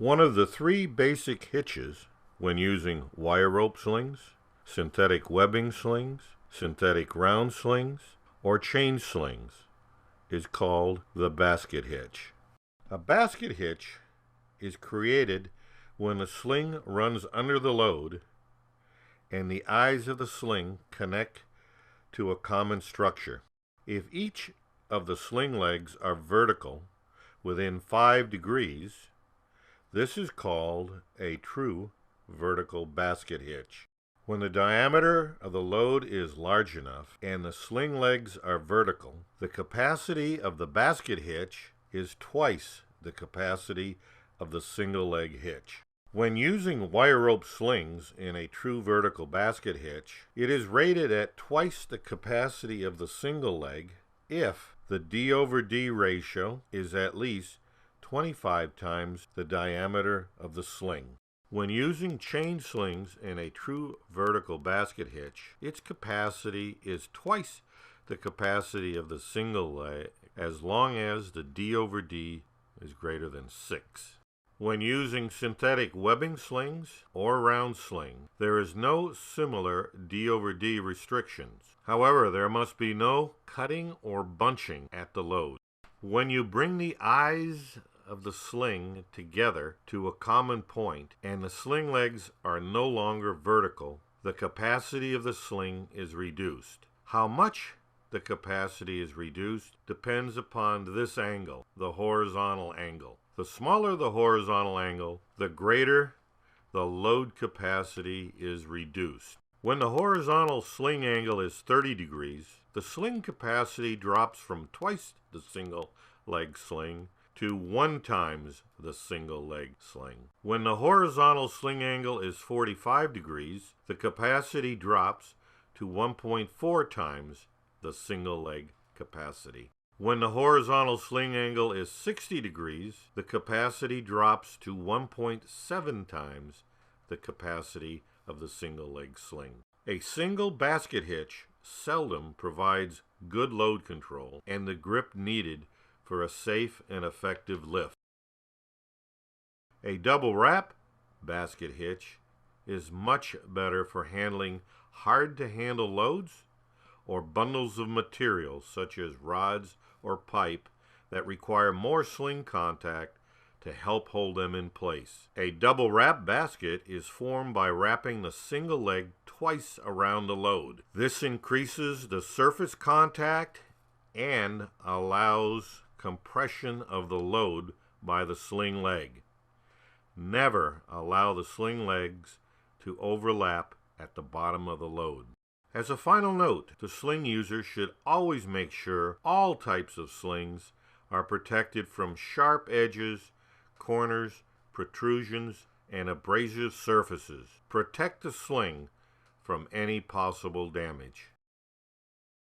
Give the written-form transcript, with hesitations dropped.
One of the three basic hitches when using wire rope slings, synthetic webbing slings, synthetic round slings, or chain slings is called the basket hitch. A basket hitch is created when the sling runs under the load and the eyes of the sling connect to a common structure. If each of the sling legs are vertical within 5 degrees, this is called a true vertical basket hitch. When the diameter of the load is large enough and the sling legs are vertical, the capacity of the basket hitch is twice the capacity of the single leg hitch. When using wire rope slings in a true vertical basket hitch, it is rated at twice the capacity of the single leg if the D/D ratio is at least 25 times the diameter of the sling. When using chain slings in a true vertical basket hitch, its capacity is twice the capacity of the single leg as long as the D/D is greater than 6. When using synthetic webbing slings or round sling, there is no similar D/D restrictions. However, there must be no cutting or bunching at the load. When you bring the eyes of the sling together to a common point and the sling legs are no longer vertical, the capacity of the sling is reduced. How much the capacity is reduced depends upon this angle, the horizontal angle. The smaller the horizontal angle, the greater the load capacity is reduced. When the horizontal sling angle is 30 degrees, the sling capacity drops from twice the single leg sling to 1 times the single leg sling. When the horizontal sling angle is 45 degrees, the capacity drops to 1.4 times the single leg capacity. When the horizontal sling angle is 60 degrees, the capacity drops to 1.7 times the capacity of the single leg sling. A single basket hitch seldom provides good load control and the grip needed for a safe and effective lift. A double wrap basket hitch is much better for handling hard to handle loads or bundles of materials such as rods or pipe that require more sling contact to help hold them in place. A double wrap basket is formed by wrapping the single leg twice around the load. This increases the surface contact and allows compression of the load by the sling leg. Never allow the sling legs to overlap at the bottom of the load. As a final note, the sling user should always make sure all types of slings are protected from sharp edges, corners, protrusions, and abrasive surfaces. Protect the sling from any possible damage.